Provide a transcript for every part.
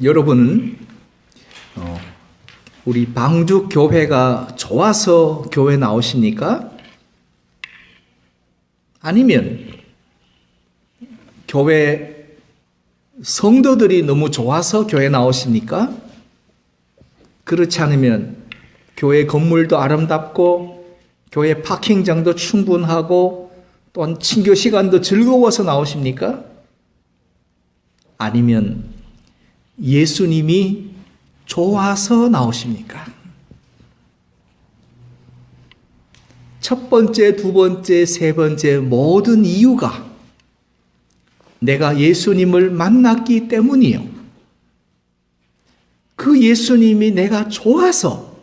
여러분은 우리 방주 교회가 좋아서 교회 나오십니까? 아니면 교회 성도들이 너무 좋아서 교회 나오십니까? 그렇지 않으면 교회 건물도 아름답고 교회 파킹장도 충분하고 또한 친교 시간도 즐거워서 나오십니까? 아니면 예수님이 좋아서 나오십니까? 첫 번째, 두 번째, 세 번째 모든 이유가 내가 예수님을 만났기 때문이요. 그 예수님이 내가 좋아서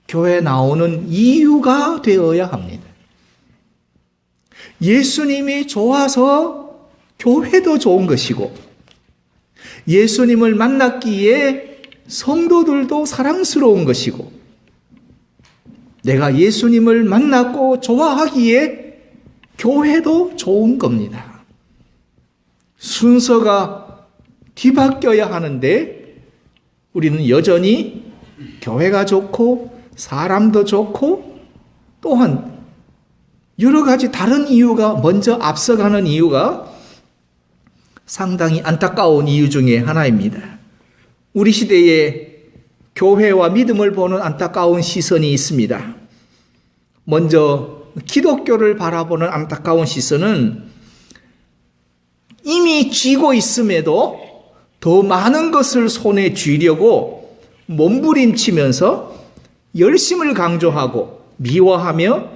교회에 나오는 이유가 되어야 합니다. 예수님이 좋아서 교회도 좋은 것이고, 예수님을 만났기에 성도들도 사랑스러운 것이고, 내가 예수님을 만났고 좋아하기에 교회도 좋은 겁니다. 순서가 뒤바뀌어야 하는데 우리는 여전히 교회가 좋고 사람도 좋고 또한 여러 가지 다른 이유가 먼저 앞서가는 이유가 상당히 안타까운 이유 중에 하나입니다. 우리 시대에 교회와 믿음을 보는 안타까운 시선이 있습니다. 먼저 기독교를 바라보는 안타까운 시선은 이미 쥐고 있음에도 더 많은 것을 손에 쥐려고 몸부림치면서 열심을 강조하고 미워하며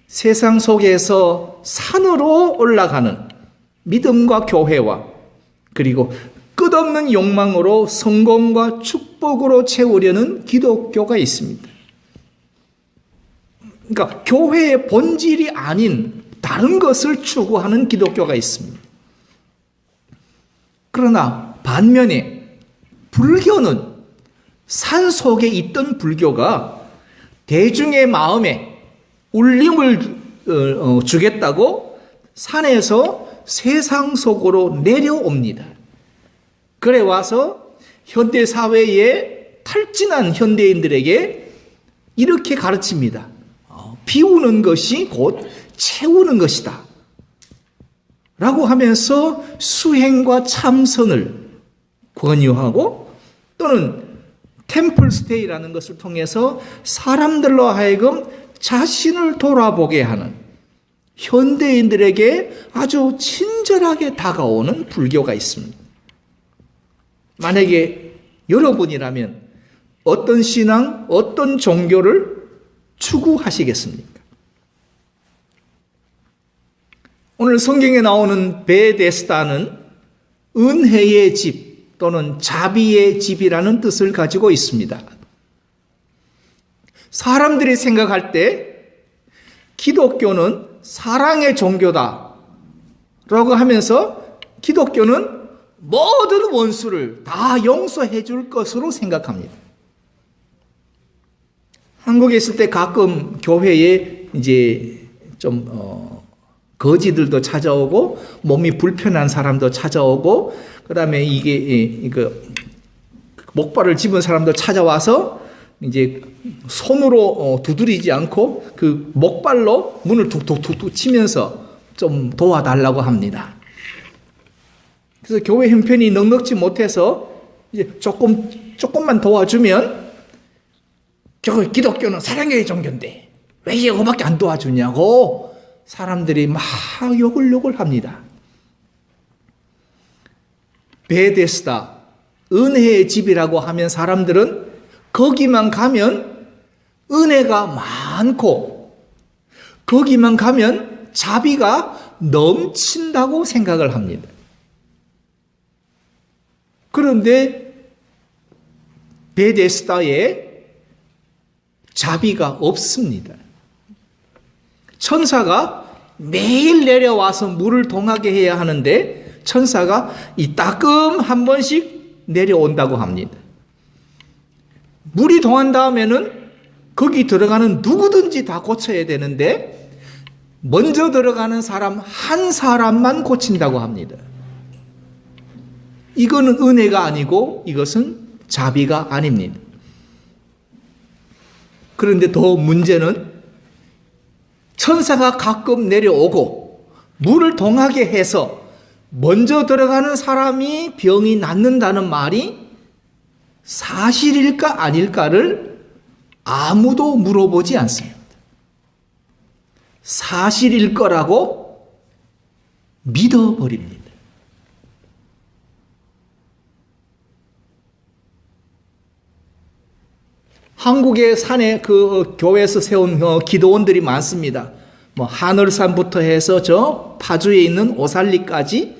세상 속에서 산으로 올라가는 믿음과 교회와 그리고 끝없는 욕망으로 성공과 축복으로 채우려는 기독교가 있습니다. 그러니까 교회의 본질이 아닌 다른 것을 추구하는 기독교가 있습니다. 그러나 반면에 불교는 산 속에 있던 불교가 대중의 마음에 울림을 주겠다고 산에서 세상 속으로 내려옵니다. 그래 와서 현대 사회에 탈진한 현대인들에게 이렇게 가르칩니다. 비우는 것이 곧 채우는 것이다. 라고 하면서 수행과 참선을 권유하고 또는 템플스테이라는 것을 통해서 사람들로 하여금 자신을 돌아보게 하는 현대인들에게 아주 친절하게 다가오는 불교가 있습니다. 만약에 여러분이라면 어떤 신앙, 어떤 종교를 추구하시겠습니까? 오늘 성경에 나오는 베데스다는 은혜의 집 또는 자비의 집이라는 뜻을 가지고 있습니다. 사람들이 생각할 때 기독교는 사랑의 종교다 라고 하면서 기독교는 모든 원수를 다 용서해 줄 것으로 생각합니다. 한국에 있을 때 가끔 교회에 이제 좀 거지들도 찾아오고 몸이 불편한 사람도 찾아오고 그다음에 이거 목발을 집은 사람도 찾아와서 이제 손으로 두드리지 않고 그 목발로 문을 툭툭툭툭 치면서 좀 도와달라고 합니다. 그래서 교회 형편이 넉넉지 못해서 이제 조금만 도와주면 기독교는 사랑의 종교인데 왜 이거밖에 안 도와주냐고 사람들이 막 욕을 합니다. 베데스다, 은혜의 집이라고 하면 사람들은 거기만 가면 은혜가 많고 거기만 가면 자비가 넘친다고 생각을 합니다. 그런데 베데스다에 자비가 없습니다. 천사가 매일 내려와서 물을 동하게 해야 하는데 천사가 이따금 한 번씩 내려온다고 합니다. 물이 동한 다음에는 거기 들어가는 누구든지 다 고쳐야 되는데 먼저 들어가는 사람 한 사람만 고친다고 합니다. 이거는 은혜가 아니고 이것은 자비가 아닙니다. 그런데 더 문제는 천사가 가끔 내려오고 물을 동하게 해서 먼저 들어가는 사람이 병이 낫는다는 말이 사실일까 아닐까를 아무도 물어보지 않습니다. 사실일 거라고 믿어버립니다. 한국의 산에 그 교회에서 세운 기도원들이 많습니다. 뭐 하늘산부터 해서 저 파주에 있는 오살리까지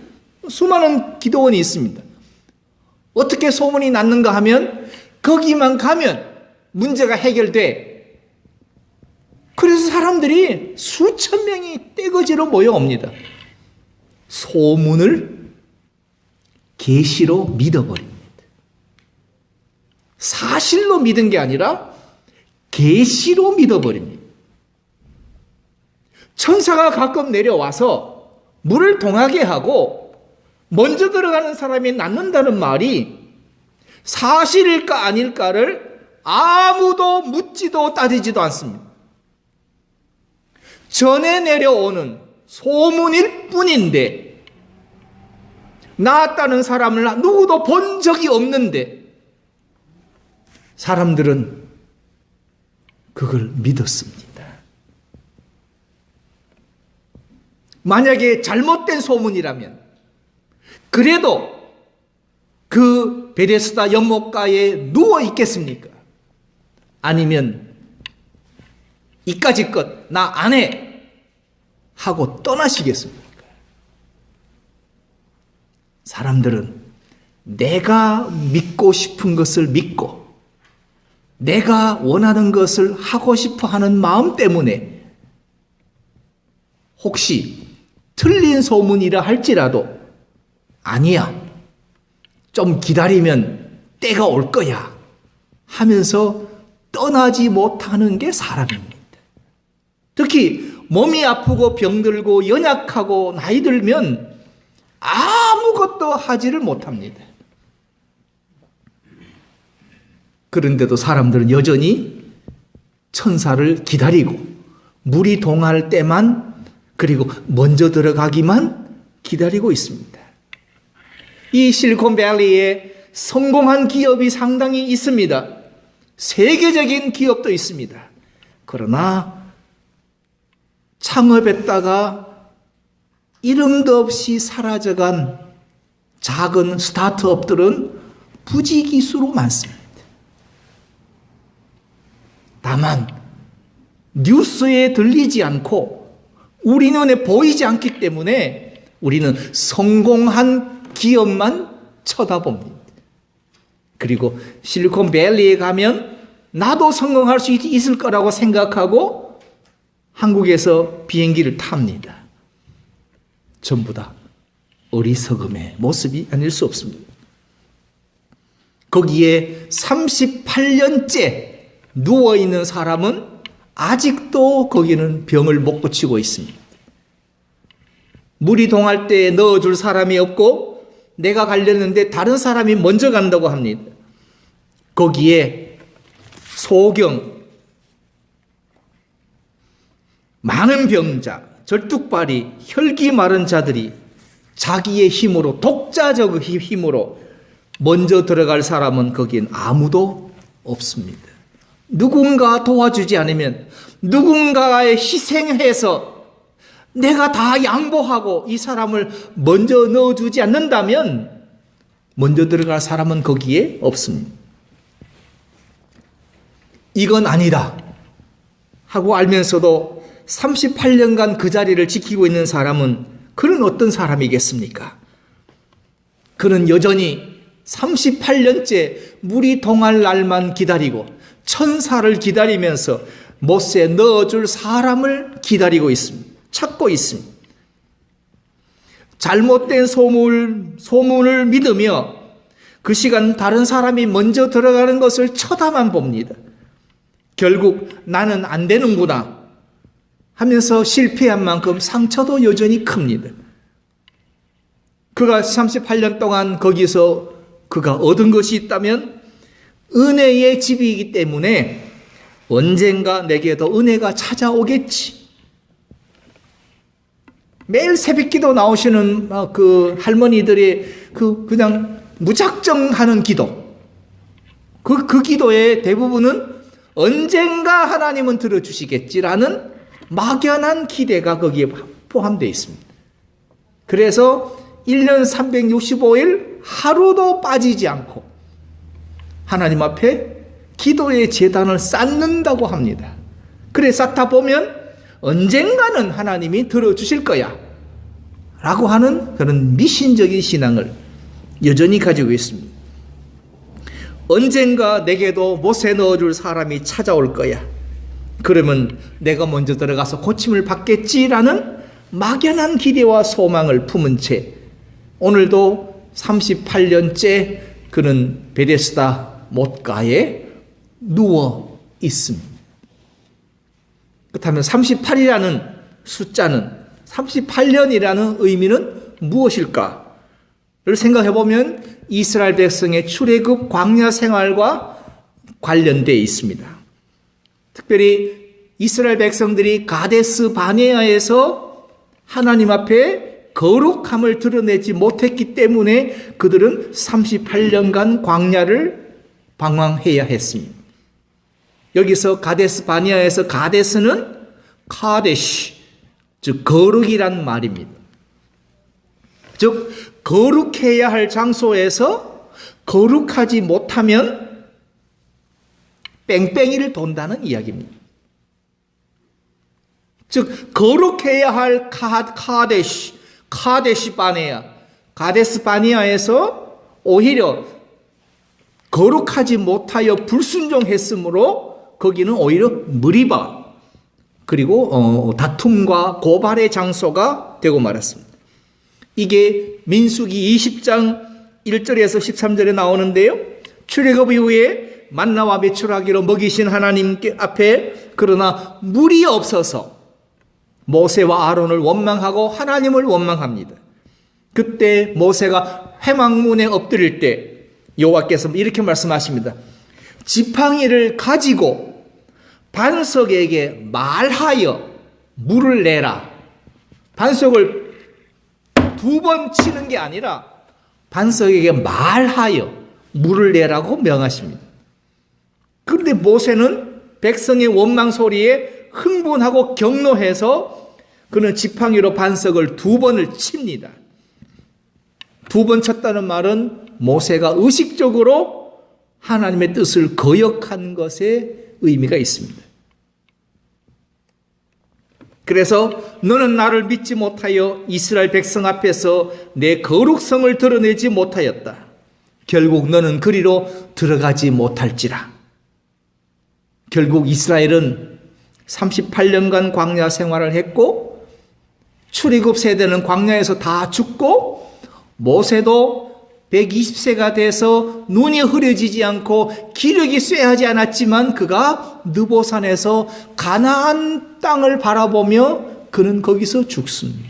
수많은 기도원이 있습니다. 어떻게 소문이 났는가 하면 거기만 가면 문제가 해결돼. 그래서 사람들이 수천 명이 떼거지로 모여옵니다. 소문을 계시로 믿어버립니다. 사실로 믿은 게 아니라 계시로 믿어버립니다. 천사가 가끔 내려와서 물을 동하게 하고 먼저 들어가는 사람이 낫는다는 말이 사실일까 아닐까를 아무도 묻지도 따지지도 않습니다. 전에 내려오는 소문일 뿐인데 나았다는 사람을 누구도 본 적이 없는데 사람들은 그걸 믿었습니다. 만약에 잘못된 소문이라면 그래도 그 베데스다 연못가에 누워 있겠습니까? 아니면 이까지 것 나 안 해 하고 떠나시겠습니까? 사람들은 내가 믿고 싶은 것을 믿고 내가 원하는 것을 하고 싶어 하는 마음 때문에 혹시 틀린 소문이라 할지라도 아니야, 좀 기다리면 때가 올 거야 하면서 떠나지 못하는 게 사람입니다. 특히 몸이 아프고 병들고 연약하고 나이 들면 아무것도 하지를 못합니다. 그런데도 사람들은 여전히 천사를 기다리고 물이 동할 때만 그리고 먼저 들어가기만 기다리고 있습니다. 이 실리콘밸리에 성공한 기업이 상당히 있습니다. 세계적인 기업도 있습니다. 그러나 창업했다가 이름도 없이 사라져간 작은 스타트업들은 부지기수로 많습니다. 다만 뉴스에 들리지 않고 우리 눈에 보이지 않기 때문에 우리는 성공한 기업만 쳐다봅니다. 그리고 실리콘밸리에 가면 나도 성공할 수 있을 거라고 생각하고 한국에서 비행기를 탑니다. 전부 다 어리석음의 모습이 아닐 수 없습니다. 거기에 38년째 누워있는 사람은 아직도 거기는 병을 못 고치고 있습니다. 물이 동할 때 넣어줄 사람이 없고 내가 가려는데 다른 사람이 먼저 간다고 합니다. 거기에 소경, 많은 병자, 절뚝발이, 혈기 마른 자들이 자기의 힘으로, 독자적 힘으로 먼저 들어갈 사람은 거기엔 아무도 없습니다. 누군가 도와주지 않으면, 누군가의 희생해서 내가 다 양보하고 이 사람을 먼저 넣어주지 않는다면 먼저 들어갈 사람은 거기에 없습니다. 이건 아니다 하고 알면서도 38년간 그 자리를 지키고 있는 사람은 그는 어떤 사람이겠습니까? 그는 여전히 38년째 물이 동할 날만 기다리고 천사를 기다리면서 못에 넣어줄 사람을 기다리고 있습니다. 찾고 있습니다. 잘못된 소문을 믿으며 그 시간 다른 사람이 먼저 들어가는 것을 쳐다만 봅니다. 결국 나는 안 되는구나 하면서 실패한 만큼 상처도 여전히 큽니다. 그가 38년 동안 거기서 그가 얻은 것이 있다면 은혜의 집이기 때문에 언젠가 내게도 은혜가 찾아오겠지. 매일 새벽기도 나오시는 그 할머니들의 그냥 무작정 하는 기도, 그 기도의 대부분은 언젠가 하나님은 들어주시겠지라는 막연한 기대가 거기에 포함되어 있습니다. 그래서 1년 365일 하루도 빠지지 않고 하나님 앞에 기도의 제단을 쌓는다고 합니다. 그래 쌓다 보면 언젠가는 하나님이 들어주실 거야 라고 하는 그런 미신적인 신앙을 여전히 가지고 있습니다. 언젠가 내게도 못에 넣어줄 사람이 찾아올 거야. 그러면 내가 먼저 들어가서 고침을 받겠지라는 막연한 기대와 소망을 품은 채 오늘도 38년째 그는 베데스다 못가에 누워 있습니다. 그렇다면 38이라는 숫자는 38년이라는 의미는 무엇일까를 생각해 보면 이스라엘 백성의 출애굽 광야 생활과 관련되어 있습니다. 특별히 이스라엘 백성들이 가데스 바네아에서 하나님 앞에 거룩함을 드러내지 못했기 때문에 그들은 38년간 광야를 방황해야 했습니다. 여기서 가데스 바네아에서 가데스는 카데시, 즉 거룩이란 말입니다. 즉 거룩해야 할 장소에서 거룩하지 못하면 뺑뺑이를 돈다는 이야기입니다. 즉 거룩해야 할 카데시 바네아, 가데스 바네아에서 오히려 거룩하지 못하여 불순종했으므로 거기는 오히려 무리바, 그리고 다툼과 고발의 장소가 되고 말았습니다. 이게 민수기 20장 1절에서 13절에 나오는데요. 출애굽 이후에 만나와 메추라기로 먹이신 하나님께 앞에 그러나 물이 없어서 모세와 아론을 원망하고 하나님을 원망합니다. 그때 모세가 회막문에 엎드릴 때 여호와께서 이렇게 말씀하십니다. 지팡이를 가지고 반석에게 말하여 물을 내라. 반석을 2번 치는 게 아니라 반석에게 말하여 물을 내라고 명하십니다. 그런데 모세는 백성의 원망 소리에 흥분하고 격노해서 그는 지팡이로 반석을 2번을 칩니다. 2번 쳤다는 말은 모세가 의식적으로 하나님의 뜻을 거역한 것에 의미가 있습니다. 그래서 너는 나를 믿지 못하여 이스라엘 백성 앞에서 내 거룩성을 드러내지 못하였다. 결국 너는 그리로 들어가지 못할지라. 결국 이스라엘은 38년간 광야 생활을 했고 출애굽 세대는 광야에서 다 죽고 모세도 120세가 돼서 눈이 흐려지지 않고 기력이 쇠하지 않았지만 그가 느보산에서 가나안 땅을 바라보며 그는 거기서 죽습니다.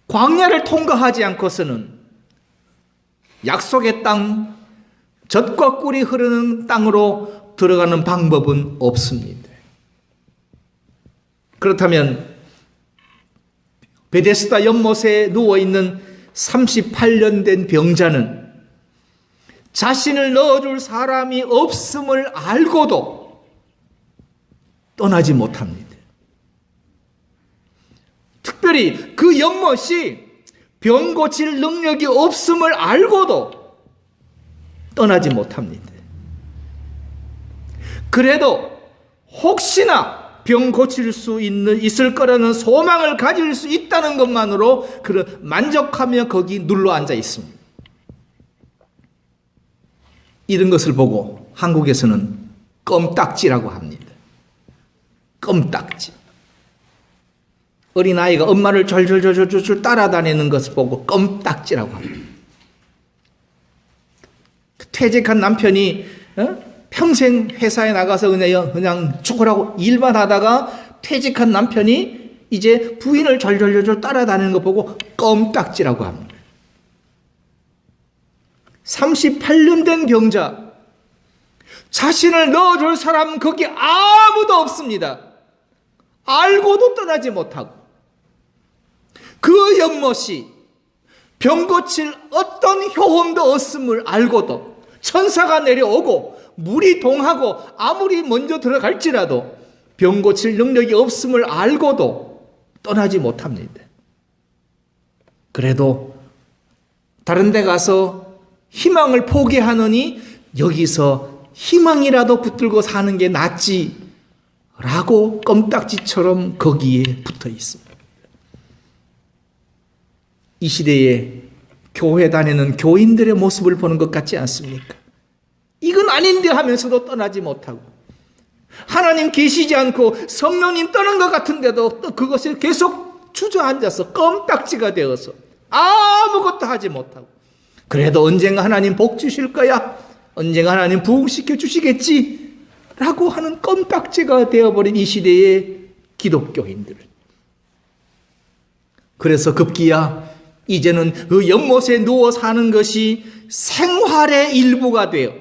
광야를 통과하지 않고서는 약속의 땅, 젖과 꿀이 흐르는 땅으로 들어가는 방법은 없습니다. 그렇다면 베데스다 연못에 누워있는 38년 된 병자는 자신을 넣어줄 사람이 없음을 알고도 떠나지 못합니다. 특별히 그 연못이 병 고칠 능력이 없음을 알고도 떠나지 못합니다. 그래도 혹시나 병 고칠 수 있을 거라는 소망을 가질 수 있다는 것만으로 그를 만족하며 거기 눌러 앉아 있습니다. 이런 것을 보고 한국에서는 껌딱지라고 합니다. 껌딱지. 어린아이가 엄마를 졸졸졸졸 따라다니는 것을 보고 껌딱지라고 합니다. 퇴직한 남편이 평생 회사에 나가서 그냥 죽으라고 일만 하다가 퇴직한 남편이 이제 부인을 졸졸졸 따라다니는 거 보고 껌딱지라고 합니다. 38년 된 병자, 자신을 넣어줄 사람 거기 아무도 없습니다. 알고도 떠나지 못하고, 그 연못이 병 고칠 어떤 효험도 없음을 알고도 천사가 내려오고 물이 동하고 아무리 먼저 들어갈지라도 병 고칠 능력이 없음을 알고도 떠나지 못합니다. 그래도 다른 데 가서 희망을 포기하느니 여기서 희망이라도 붙들고 사는 게 낫지 라고 껌딱지처럼 거기에 붙어 있습니다. 이 시대에 교회 다니는 교인들의 모습을 보는 것 같지 않습니까? 이건 아닌데 하면서도 떠나지 못하고, 하나님 계시지 않고 성령님 떠난 것 같은데도 또 그것에 계속 주저앉아서 껌딱지가 되어서 아무것도 하지 못하고, 그래도 언젠가 하나님 복 주실 거야, 언젠가 하나님 부흥시켜 주시겠지 라고 하는 껌딱지가 되어버린 이 시대의 기독교인들. 그래서 급기야 이제는 그 연못에 누워 사는 것이 생활의 일부가 되어,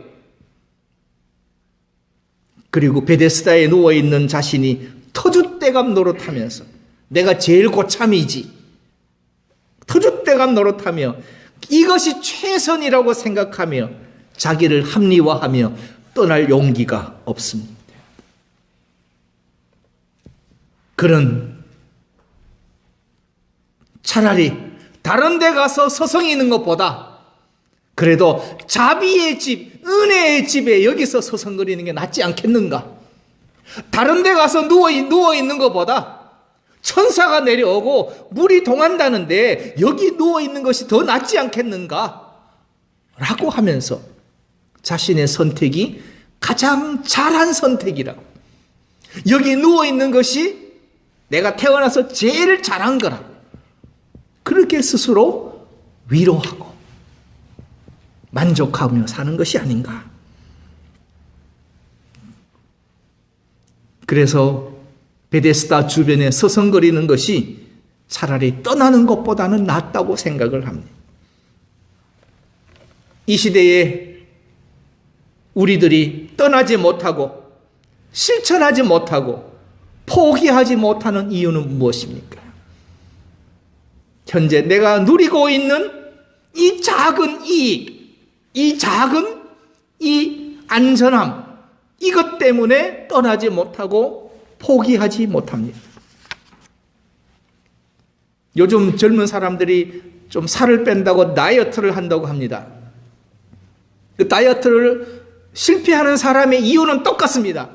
그리고 베데스다에 누워있는 자신이 터줏대감 노릇하면서 내가 제일 고참이지, 터줏대감 노릇하며 이것이 최선이라고 생각하며 자기를 합리화하며 떠날 용기가 없습니다. 그는 차라리 다른 데 가서 서성이는 것보다 그래도 자비의 집, 은혜의 집에 여기서 서성거리는 게 낫지 않겠는가? 다른 데 가서 누워있는 것보다 천사가 내려오고 물이 동한다는데 여기 누워있는 것이 더 낫지 않겠는가? 라고 하면서 자신의 선택이 가장 잘한 선택이라고, 여기 누워있는 것이 내가 태어나서 제일 잘한 거라고 그렇게 스스로 위로하고 만족하며 사는 것이 아닌가. 그래서 베데스다 주변에 서성거리는 것이 차라리 떠나는 것보다는 낫다고 생각을 합니다. 이 시대에 우리들이 떠나지 못하고 실천하지 못하고 포기하지 못하는 이유는 무엇입니까? 현재 내가 누리고 있는 이 작은 이익, 이 작은 이 안전함, 이것 때문에 떠나지 못하고 포기하지 못합니다. 요즘 젊은 사람들이 좀 살을 뺀다고 다이어트를 한다고 합니다. 그 다이어트를 실패하는 사람의 이유는 똑같습니다.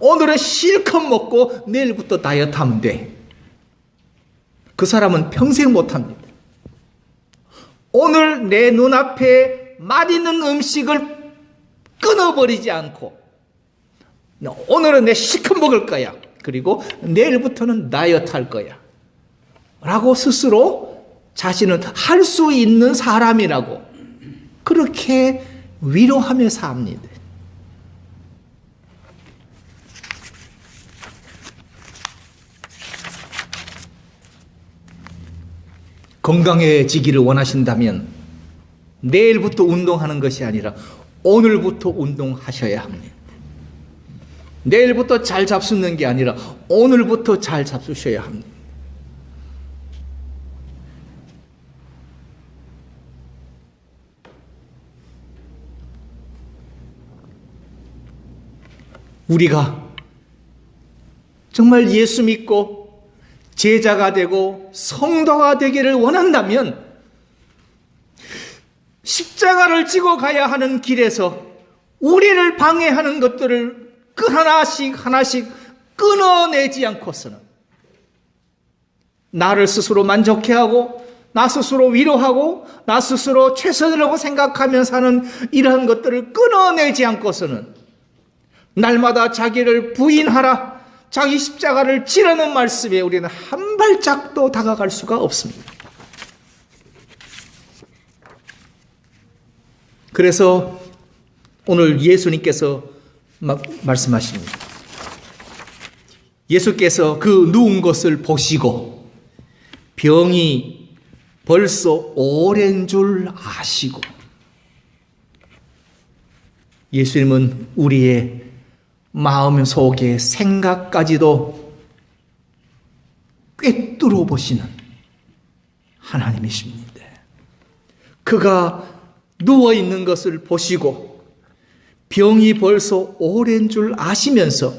오늘은 실컷 먹고 내일부터 다이어트 하면 돼. 그 사람은 평생 못합니다. 오늘 내 눈앞에 맛있는 음식을 끊어버리지 않고 오늘은 내 실컷 먹을 거야. 그리고 내일부터는 다이어트 할 거야. 라고 스스로 자신은 할 수 있는 사람이라고 그렇게 위로하며 삽니다. 건강해지기를 원하신다면 내일부터 운동하는 것이 아니라 오늘부터 운동하셔야 합니다. 내일부터 잘 잡수는 게 아니라 오늘부터 잘 잡수셔야 합니다. 우리가 정말 예수 믿고 제자가 되고 성도가 되기를 원한다면 십자가를 지고 가야 하는 길에서 우리를 방해하는 것들을 하나씩 끊어내지 않고서는 나를 스스로 만족해 하고 나 스스로 위로하고 나 스스로 최선이라고 생각하며 사는 이러한 것들을 끊어내지 않고서는 날마다 자기를 부인하라, 자기 십자가를 지라는 말씀에 우리는 한 발짝도 다가갈 수가 없습니다. 그래서 오늘 예수님께서 말씀하십니다. 예수께서 그 누운 것을 보시고 병이 벌써 오랜 줄 아시고, 예수님은 우리의 마음 속의 생각까지도 꿰뚫어 보시는 하나님이십니다. 그가 누워 있는 것을 보시고 병이 벌써 오랜 줄 아시면서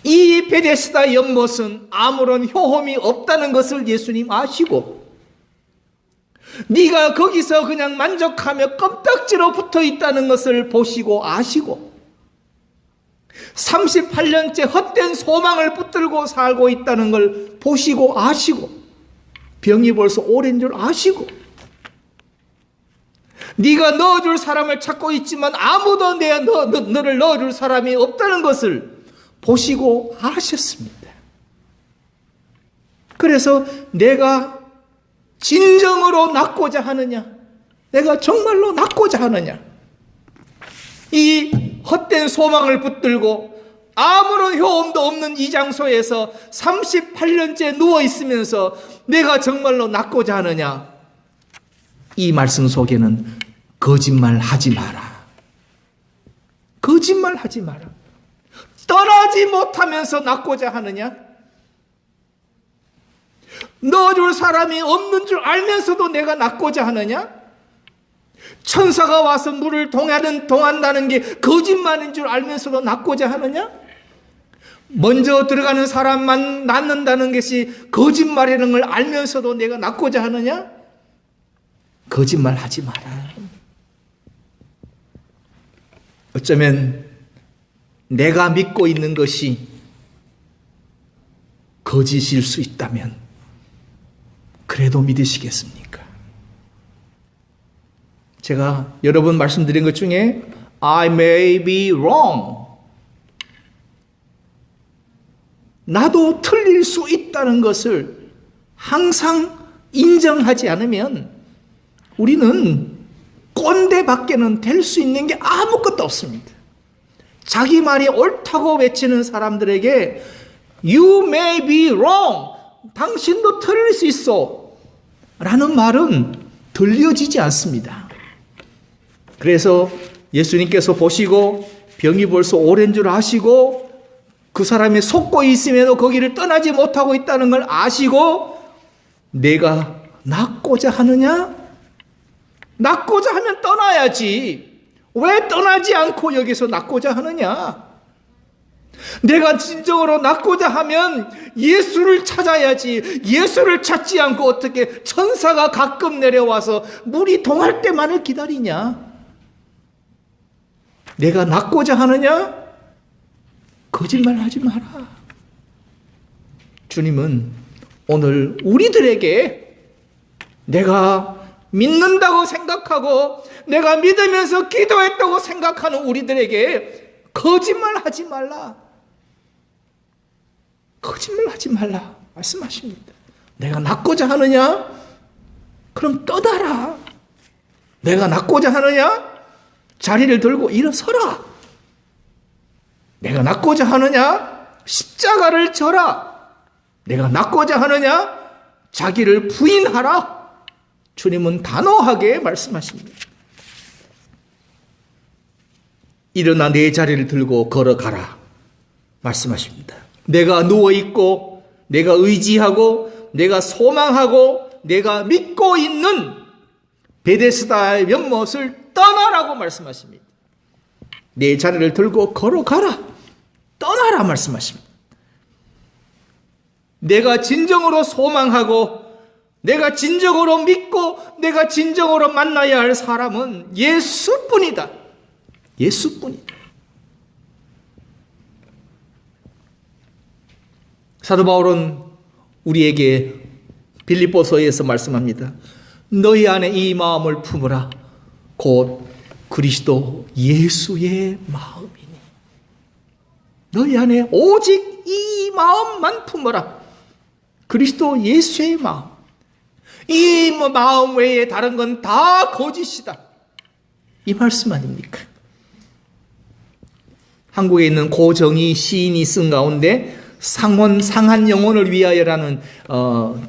이 베데스다 연못은 아무런 효험이 없다는 것을 예수님 아시고, 네가 거기서 그냥 만족하며 껌딱지로 붙어 있다는 것을 보시고 아시고, 38년째 헛된 소망을 붙들고 살고 있다는 걸 보시고 아시고, 병이 벌써 오랜 줄 아시고, 네가 넣어줄 사람을 찾고 있지만 아무도 너를 넣어줄 사람이 없다는 것을 보시고 아셨습니다. 그래서 내가 진정으로 낫고자 하느냐, 내가 정말로 낫고자 하느냐, 이 헛된 소망을 붙들고 아무런 효험도 없는 이 장소에서 38년째 누워있으면서 내가 정말로 낫고자 하느냐, 이 말씀 속에는 거짓말하지 마라. 거짓말하지 마라. 떠나지 못하면서 낫고자 하느냐? 넣어줄 사람이 없는 줄 알면서도 내가 낫고자 하느냐? 천사가 와서 물을 동한다는 게 거짓말인 줄 알면서도 낫고자 하느냐? 먼저 들어가는 사람만 낫는다는 것이 거짓말이라는 걸 알면서도 내가 낫고자 하느냐? 거짓말하지 마라. 어쩌면 내가 믿고 있는 것이 거짓일 수 있다면 그래도 믿으시겠습니까? 제가 여러 번 말씀드린 것 중에 I may be wrong, 나도 틀릴 수 있다는 것을 항상 인정하지 않으면 우리는 꼰대밖에는 될 수 있는 게 아무것도 없습니다. 자기 말이 옳다고 외치는 사람들에게 You may be wrong, 당신도 틀릴 수 있어 라는 말은 들려지지 않습니다. 그래서 예수님께서 보시고 병이 벌써 오랜 줄 아시고 그 사람이 속고 있음에도 거기를 떠나지 못하고 있다는 걸 아시고 내가 낫고자 하느냐? 낫고자 하면 떠나야지. 왜 떠나지 않고 여기서 낫고자 하느냐? 내가 진정으로 낫고자 하면 예수를 찾아야지. 예수를 찾지 않고 어떻게 천사가 가끔 내려와서 물이 동할 때만을 기다리냐? 내가 낫고자 하느냐? 거짓말하지 마라. 주님은 오늘 우리들에게 내가 믿는다고 생각하고 내가 믿으면서 기도했다고 생각하는 우리들에게 거짓말하지 말라. 거짓말하지 말라 말씀하십니다. 내가 낫고자 하느냐? 그럼 떠나라. 내가 낫고자 하느냐? 자리를 들고 일어서라. 내가 낫고자 하느냐? 십자가를 져라. 내가 낫고자 하느냐? 자기를 부인하라. 주님은 단호하게 말씀하십니다. 일어나 내 자리를 들고 걸어가라 말씀하십니다. 내가 누워있고 내가 의지하고 내가 소망하고 내가 믿고 있는 베데스다의 연못을 떠나라고 말씀하십니다. 내 자리를 들고 걸어가라. 떠나라 말씀하십니다. 내가 진정으로 소망하고 내가 진정으로 믿고 내가 진정으로 만나야 할 사람은 예수뿐이다. 예수뿐이다. 사도 바울은 우리에게 빌립보서에서 말씀합니다. 너희 안에 이 마음을 품으라. 곧 그리스도 예수의 마음이니. 너희 안에 오직 이 마음만 품어라. 그리스도 예수의 마음. 이 마음 외에 다른 건 다 거짓이다. 이 말씀 아닙니까? 한국에 있는 고정희 시인이 쓴 가운데 상한 영혼을 위하여라는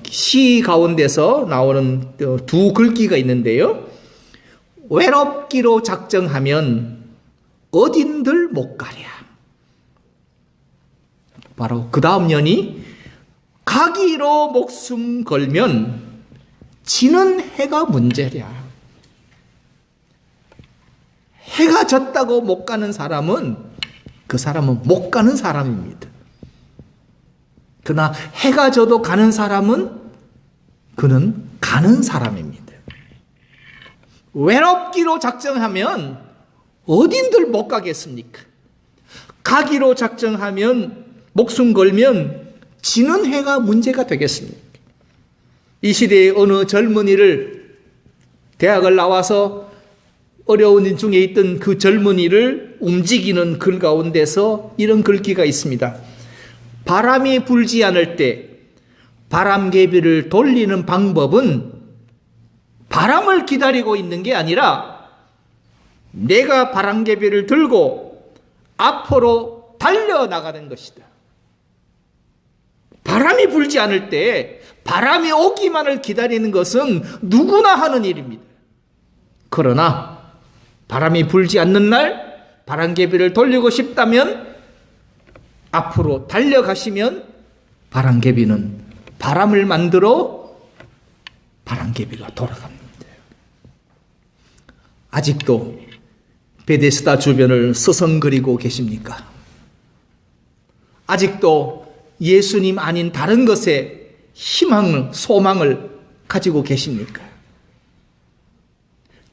시 가운데서 나오는 두 글귀가 있는데요. 외롭기로 작정하면 어딘들 못 가랴. 바로 그 다음 연이 가기로 목숨 걸면 지는 해가 문제랴. 해가 졌다고 못 가는 사람은 그 사람은 못 가는 사람입니다. 그러나 해가 져도 가는 사람은 그는 가는 사람입니다. 외롭기로 작정하면 어딘들 못 가겠습니까? 가기로 작정하면 목숨 걸면 지는 해가 문제가 되겠습니까? 이 시대에 어느 젊은이를 대학을 나와서 어려운 일 중에 있던 그 젊은이를 움직이는 글 가운데서 이런 글귀가 있습니다. 바람이 불지 않을 때 바람개비를 돌리는 방법은 바람을 기다리고 있는 게 아니라 내가 바람개비를 들고 앞으로 달려나가는 것이다. 바람이 불지 않을 때 바람이 오기만을 기다리는 것은 누구나 하는 일입니다. 그러나 바람이 불지 않는 날 바람개비를 돌리고 싶다면 앞으로 달려가시면 바람개비는 바람을 만들어 바람개비가 돌아갑니다. 아직도 베데스다 주변을 서성거리고 계십니까? 아직도 예수님 아닌 다른 것에 희망을, 소망을 가지고 계십니까?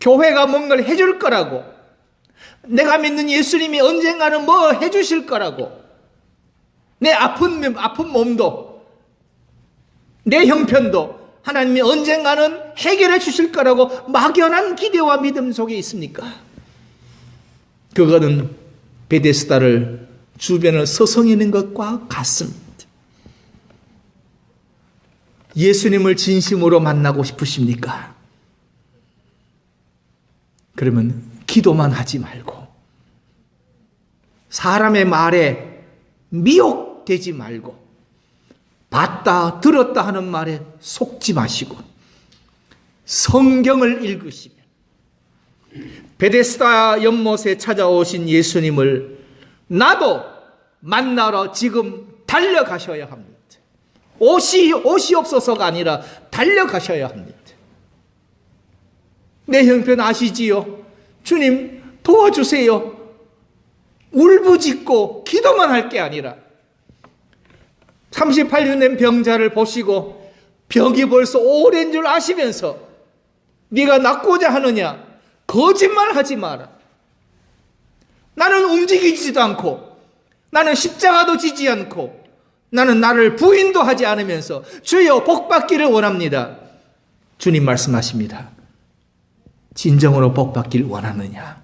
교회가 뭔가를 해줄 거라고, 내가 믿는 예수님이 언젠가는 뭐 해주실 거라고, 내 아픈 몸도, 내 형편도 하나님이 언젠가는 해결해 주실 거라고 막연한 기대와 믿음 속에 있습니까? 그거는 베데스다를 주변을 서성이는 것과 같습니다. 예수님을 진심으로 만나고 싶으십니까? 그러면 기도만 하지 말고 사람의 말에 미혹되지 말고 봤다 들었다 하는 말에 속지 마시고 성경을 읽으시면 베데스다 연못에 찾아오신 예수님을 나도 만나러 지금 달려가셔야 합니다. 옷이 없어서가 아니라 달려가셔야 합니다. 내 형편 아시지요? 주님 도와주세요. 울부짖고 기도만 할 게 아니라 38년 된 병자를 보시고 병이 벌써 오랜 줄 아시면서 네가 낫고자 하느냐? 거짓말하지 마라. 나는 움직이지도 않고 나는 십자가도 지지 않고 나는 나를 부인도 하지 않으면서 주여 복받기를 원합니다. 주님 말씀하십니다. 진정으로 복받기를 원하느냐?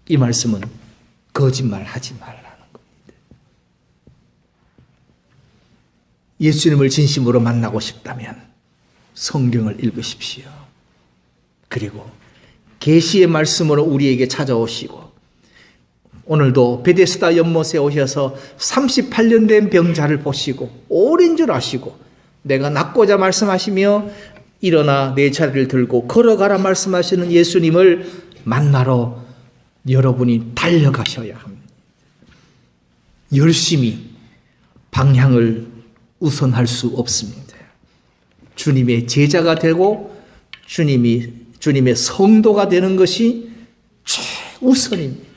이 말씀은 거짓말하지 말라는 겁니다. 예수님을 진심으로 만나고 싶다면 성경을 읽으십시오. 그리고 계시의 말씀으로 우리에게 찾아오시고 오늘도 베데스다 연못에 오셔서 38년 된 병자를 보시고 오랜 줄 아시고 내가 낫고자 말씀하시며 일어나 내 자리를 들고 걸어가라 말씀하시는 예수님을 만나러 여러분이 달려가셔야 합니다. 열심히 방향을 우선할 수 없습니다. 주님의 제자가 되고 주님의 성도가 되는 것이 최우선입니다.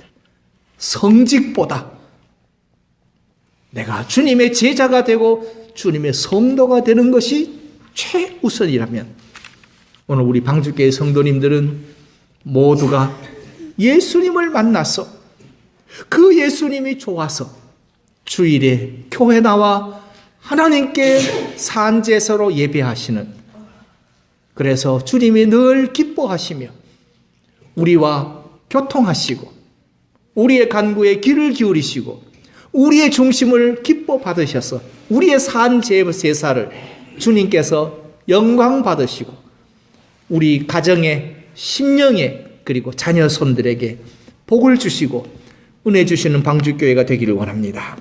성직보다 내가 주님의 제자가 되고 주님의 성도가 되는 것이 최우선이라면 오늘 우리 방주교회 성도님들은 모두가 예수님을 만나서 그 예수님이 좋아서 주일에 교회 나와 하나님께 산제사로 예배하시는, 그래서 주님이 늘 기뻐하시며 우리와 교통하시고 우리의 간구에 귀를 기울이시고 우리의 중심을 기뻐 받으셔서 우리의 산제사를 주님께서 영광 받으시고 우리 가정에 심령에 그리고 자녀 손들에게 복을 주시고 은혜 주시는 방주교회가 되기를 원합니다.